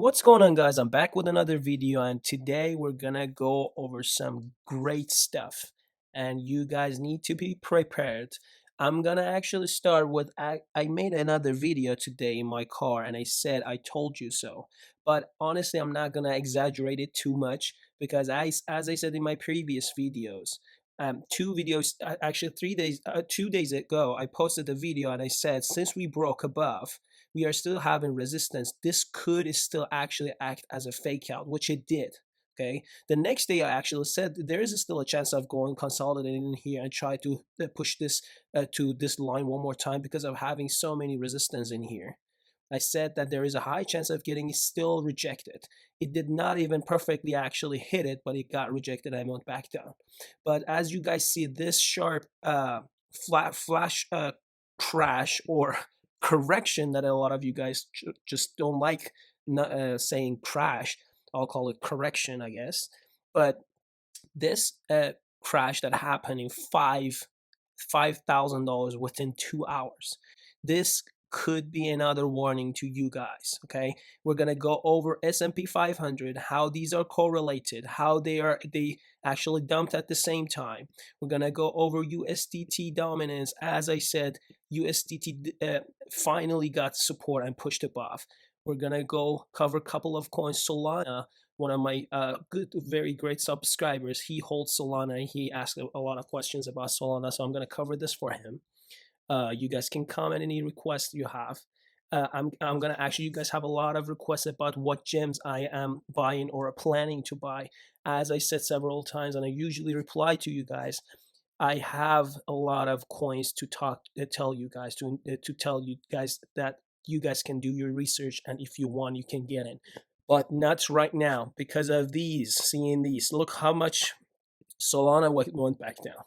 What's going on, guys? I'm back with another video, and today we're gonna go over some great stuff, and you guys need to be prepared. I'm gonna actually start with I made another video today in my car, and I said I told you so. But honestly, I'm not gonna exaggerate it too much because as I said in my previous videos, two videos, actually 3 days, 2 days ago, I posted a video and I said since we broke above, we are still having resistance. This could still actually act as a fake out, which it did. Okay. The next day, I actually said there is still a chance of going consolidating in here and try to push this to this line one more time because of having so many resistance in here. I said that there is a high chance of getting still rejected. It did not even perfectly actually hit it, but it got rejected and went back down. But as you guys see, this sharp flash crash or correction that a lot of you guys just don't like saying crash. I'll call it correction, I guess. But this crash that happened in $5,000 within 2 hours. This could be another warning to you guys. Okay, we're gonna go over S&P 500, how these are correlated, how they actually dumped at the same time. We're gonna go over USDT dominance. As I said, USDT finally got support and pushed above. We're gonna go cover a couple of coins. Solana, one of my very great subscribers, he holds Solana. He asked a lot of questions about Solana, so I'm gonna cover this for him. You guys can comment any requests you have. I'm gonna actually, you guys have a lot of requests about what gems I am buying or planning to buy. As I said several times, and I usually reply to you guys, I have a lot of coins to tell you guys that you guys can do your research, and if you want, you can get in. But not right now because of these. Seeing these, look how much Solana went back down.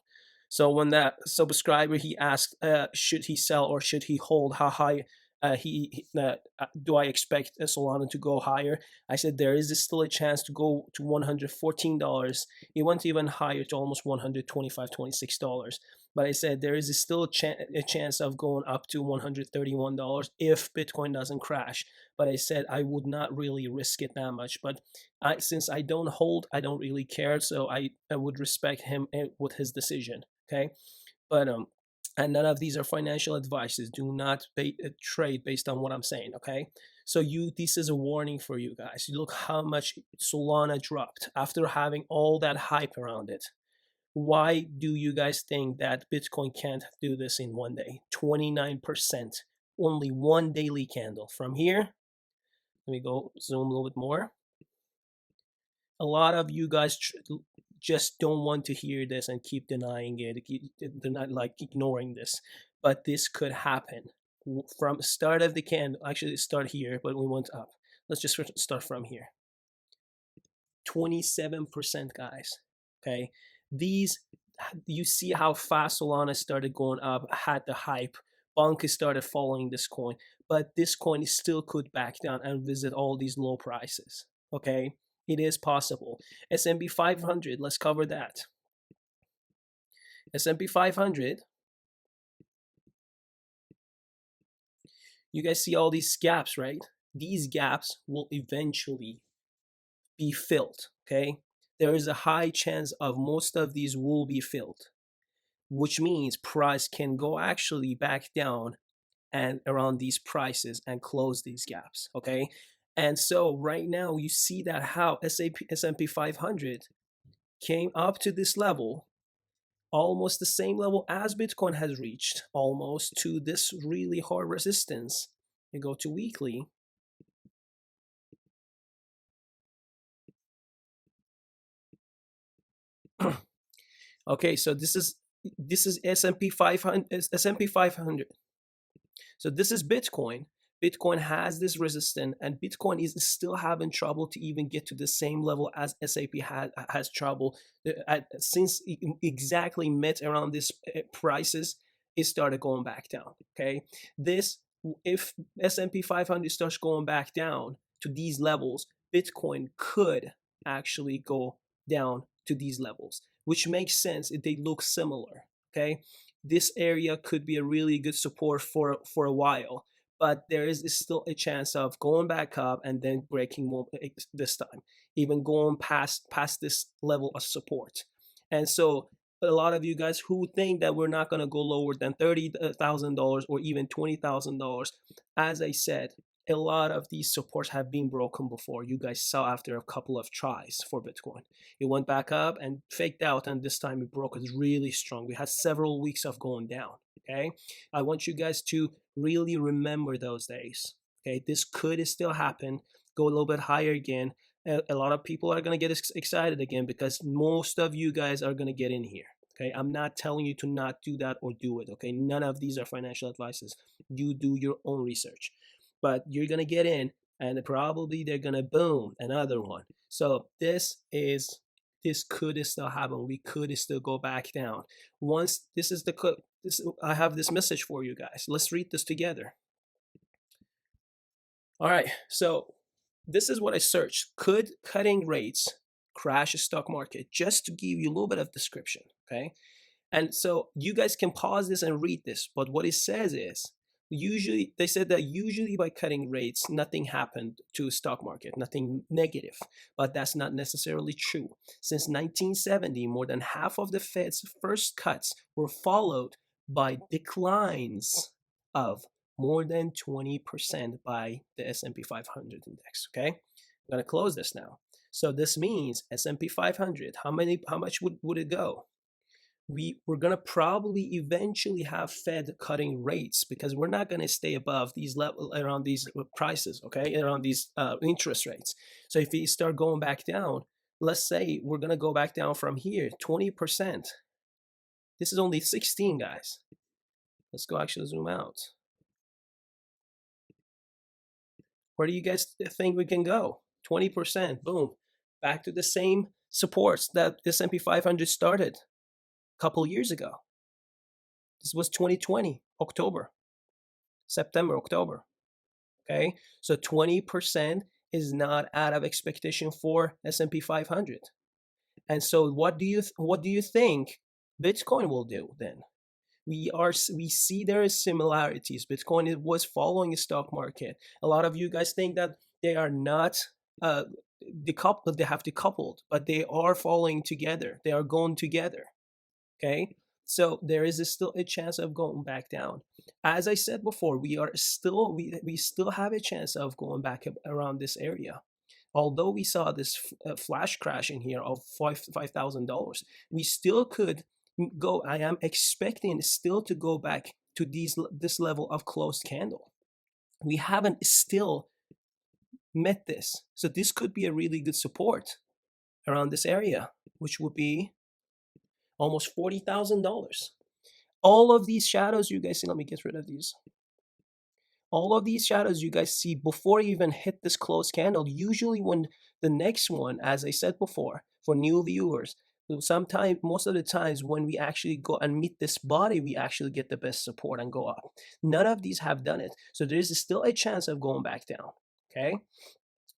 So when that subscriber, he asked, should he sell or should he hold? How high do I expect Solana to go higher? I said there is still a chance to go to $114. It went even higher to almost $125, $26. But I said there is still a chance of going up to $131 if Bitcoin doesn't crash. But I said I would not really risk it that much. But since I don't hold, I don't really care. So I would respect him with his decision. Okay. But and none of these are financial advices. Do not trade based on what I'm saying. Okay. So this is a warning for you guys. Look how much Solana dropped after having all that hype around it. Why do you guys think that Bitcoin can't do this in one day? 29%, only one daily candle. From here, let me go zoom a little bit more. A lot of you guys just don't want to hear this and keep denying it. They're not like ignoring this, but this could happen from start of the candle. Actually, start here, but we went up. Let's just start from here. 27%, guys. Okay, these, you see how fast Solana started going up, had the hype. Bonk started following this coin, but this coin still could back down and visit all these low prices. Okay, it is possible. S&P 500, let's cover that. S&P 500, you guys see all these gaps, right? These gaps will eventually be filled. Okay, there is a high chance of most of these will be filled, which means price can go actually back down and around these prices and close these gaps. Okay, and so right now you see that how S&P 500 came up to this level, almost the same level as Bitcoin has reached, almost to this really hard resistance. You go to weekly. Okay, so this is S&P 500. S&P 500. So this is Bitcoin. Bitcoin has this resistance, and Bitcoin is still having trouble to even get to the same level as S&P has trouble. Since exactly met around this prices, it started going back down. Okay, this, if S&P 500 starts going back down to these levels, Bitcoin could actually go down to these levels, which makes sense if they look similar. Okay, this area could be a really good support for a while. but there is still a chance of going back up and then breaking more this time, even going past this level of support. And so a lot of you guys who think that we're not going to go lower than $30,000 or even $20,000, as I said, a lot of these supports have been broken before. You guys saw after a couple of tries for Bitcoin. It went back up and faked out, and this time it broke it really strong. We had several weeks of going down. Okay, I want you guys to really remember those days. Okay, this could still happen. Go a little bit higher again. A lot of people are going to get excited again because most of you guys are going to get in here. Okay, I'm not telling you to not do that or do it. Okay, none of these are financial advices. You do your own research, but you're going to get in, and probably they're going to boom another one. So this could still happen. We could still go back down. Once I have this message for you guys. Let's read this together. All right, so this is what I searched. Could cutting rates crash the stock market? Just to give you a little bit of description, okay? And so you guys can pause this and read this, but what it says is, they said that usually by cutting rates, nothing happened to stock market, nothing negative, but that's not necessarily true. Since 1970, more than half of the Fed's first cuts were followed by declines of more than 20% by the S&P 500 index, okay? I'm gonna close this now. So this means S&P 500, how much would it go? We're going to probably eventually have Fed cutting rates because we're not going to stay above these level around these prices, okay, around these interest rates. So if we start going back down, let's say we're going to go back down from here 20%. This is only 16, guys. Let's go actually zoom out. Where do you guys think we can go? 20%, boom, back to the same supports that S&P 500 started couple years ago. This was 2020, September, October. Okay, so 20% is not out of expectation for S&P 500. And so what do you think Bitcoin will do then? We see there is similarities. Bitcoin was following the stock market. A lot of you guys think that they are not decoupled, they have decoupled, but they are following together. They are going together. Okay, so there is still a chance of going back down. As I said before, we still have a chance of going back around this area. Although we saw this flash crash in here of $5,000, we still could go. I am expecting still to go back to this level of closed candle. We haven't still met this, so this could be a really good support around this area, which would be almost $40,000. All of these shadows you guys see, let me get rid of these. All of these shadows you guys see before you even hit this closed candle, usually when the next one, as I said before, for new viewers, most of the times when we actually go and meet this body, we actually get the best support and go up. None of these have done it. So there's still a chance of going back down, okay?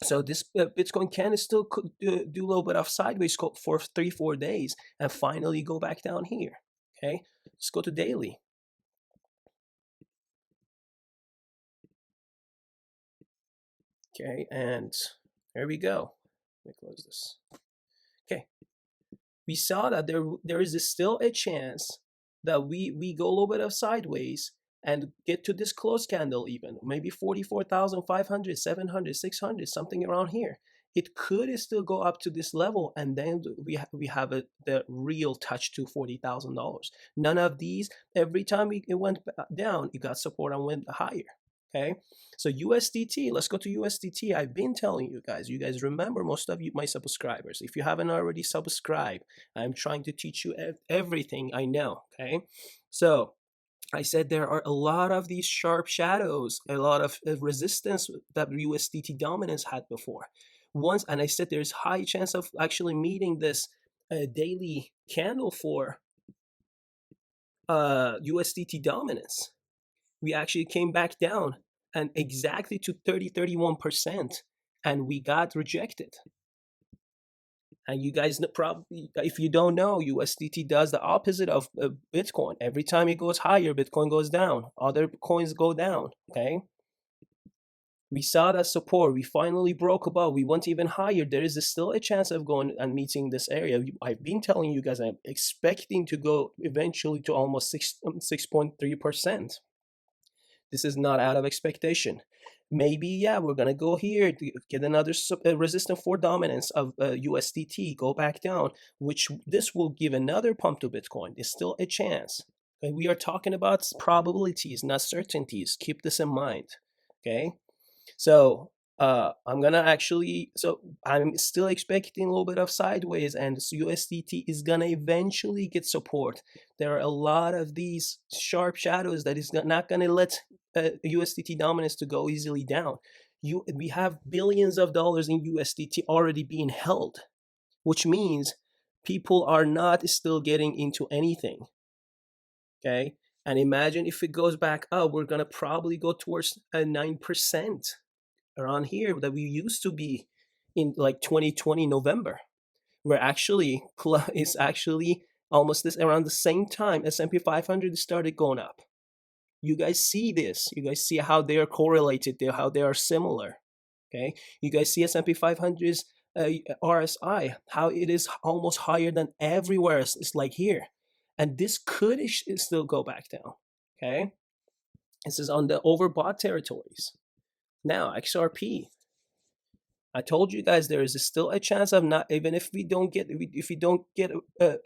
So this Bitcoin can still do a little bit of sideways for 3-4 days and finally go back down here. Okay, let's go to daily. Okay, and there we go. Let me close this. Okay, we saw that there is still a chance that we go a little bit of sideways and get to this close candle, even maybe 44,500, 700, 600, something around here. It could still go up to this level, and then we have the real touch to $40,000. None of these. Every time it went down, it got support and went higher. Okay, so USDT. Let's go to USDT. I've been telling you guys. You guys remember, most of you, my subscribers. If you haven't already subscribed, I'm trying to teach you everything I know. Okay, so I said there are a lot of these sharp shadows, a lot of resistance that USDT dominance had before. And I said there's high chance of actually meeting this daily candle for USDT dominance. We actually came back down and exactly to 31%, and we got rejected. And you guys probably, if you don't know, USDT does the opposite of Bitcoin. Every time it goes higher, Bitcoin goes down. Other coins go down, okay? We saw that support. We finally broke above. We went even higher. There is still a chance of going and meeting this area. I've been telling you guys I'm expecting to go eventually to almost 6.3%. This is not out of expectation. Maybe, yeah, we're gonna go here to get another resistance for dominance of USDT, go back down, which this will give another pump to Bitcoin. It's still a chance. Okay? We are talking about probabilities, not certainties. Keep this in mind. Okay. So I'm still expecting a little bit of sideways, and USDT is gonna eventually get support. There are a lot of these sharp shadows that is not gonna let USDT dominance to go easily down. We have billions of dollars in USDT already being held, which means people are not still getting into anything. Okay. And imagine if it goes back up, we're gonna probably go towards a 9% around here that we used to be in like 2020 November. We're actually it's actually almost this around the same time S&P 500 started going up. You guys see this. You guys see how they are correlated, how they are similar. Okay, you guys see S&P 500's RSI, how it is almost higher than everywhere else. It's like here, and this could still go back down. Okay, this is on the overbought territories. Now XRP, I told you guys there is still a chance of not, even if we don't get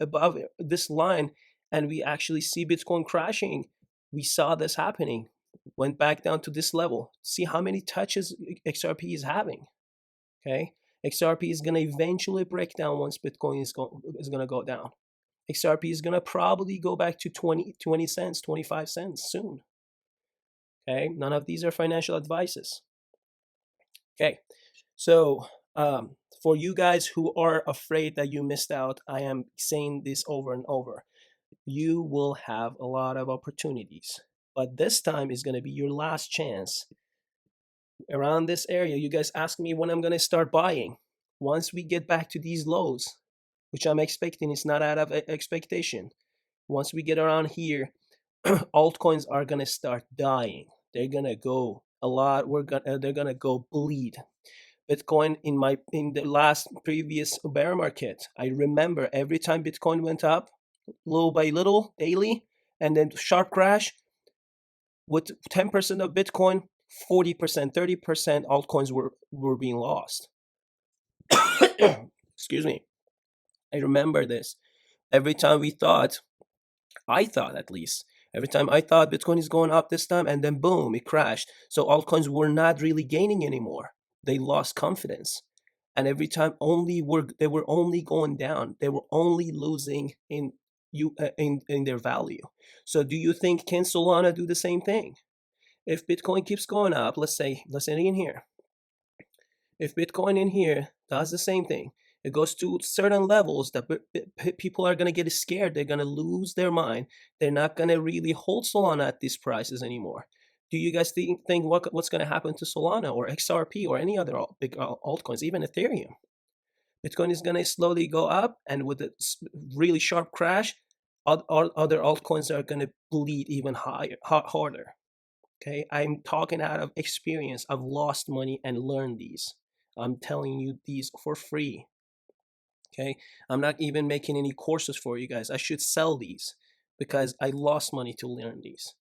above this line and we actually see Bitcoin crashing. We saw this happening, went back down to this level. See how many touches XRP is having. Okay, XRP is going to eventually break down once Bitcoin is going to go down. XRP is going to probably go back to 20 cents, 25 cents soon. Okay, none of these are financial advices. Okay, so for you guys who are afraid that you missed out, I am saying this over and over. You will have a lot of opportunities, but this time is going to be your last chance. Around this area, you guys ask me when I'm going to start buying. Once we get back to these lows, which I'm expecting, it's not out of expectation. Once we get around here, altcoins are going to start dying. They're going to go a lot. They're going to go bleed. Bitcoin in the last previous bear market, I remember every time Bitcoin went up little by little daily and then sharp crash with 10% of Bitcoin, 40%, 30% altcoins were being lost. Excuse me. I remember this. Every time I thought at least, every time I thought Bitcoin is going up this time, and then boom, it crashed. So altcoins were not really gaining anymore. They lost confidence. And every time they were only going down. They were only losing in their value. So do you think can Solana do the same thing? If Bitcoin keeps going up, let's say in here. If Bitcoin in here does the same thing, it goes to certain levels that people are going to get scared. They're going to lose their mind. They're not going to really hold Solana at these prices anymore. Do you guys think what's going to happen to Solana or XRP or any other big altcoins, even Ethereum? Bitcoin is going to slowly go up, and with a really sharp crash, other altcoins are going to bleed even harder. Okay, I'm talking out of experience. I've lost money and learned these. I'm telling you these for free. Okay, I'm not even making any courses for you guys. I should sell these because I lost money to learn these.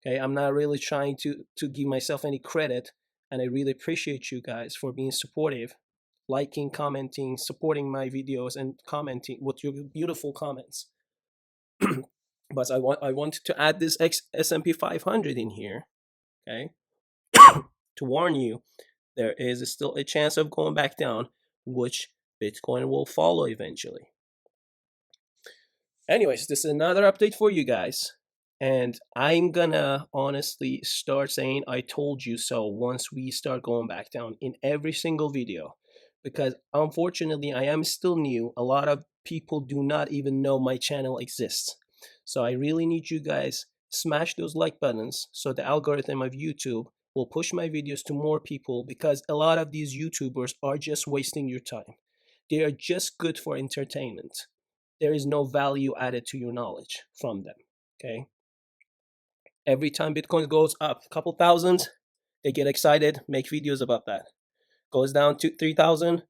Okay, I'm not really trying to give myself any credit, and I really appreciate you guys for being supportive, liking, commenting, supporting my videos, and commenting with your beautiful comments. But I wanted to add this S&P 500 in here, okay, to warn you there is still a chance of going back down, which Bitcoin will follow eventually. Anyways, this is another update for you guys. And I'm gonna honestly start saying I told you so once we start going back down in every single video. Because unfortunately, I am still new. A lot of people do not even know my channel exists. So I really need you guys smash those like buttons so the algorithm of YouTube will push my videos to more people, because a lot of these YouTubers are just wasting your time. They are just good for entertainment. There is no value added to your knowledge from them, okay? Every time Bitcoin goes up a couple thousand, They get excited, make videos about that. Goes down to 3,000,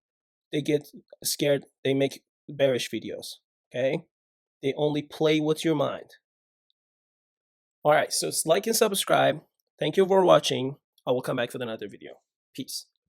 they get scared, they make bearish videos. Okay, they only play with your mind. All right, so like and subscribe. Thank you for watching. I will come back with another video. Peace.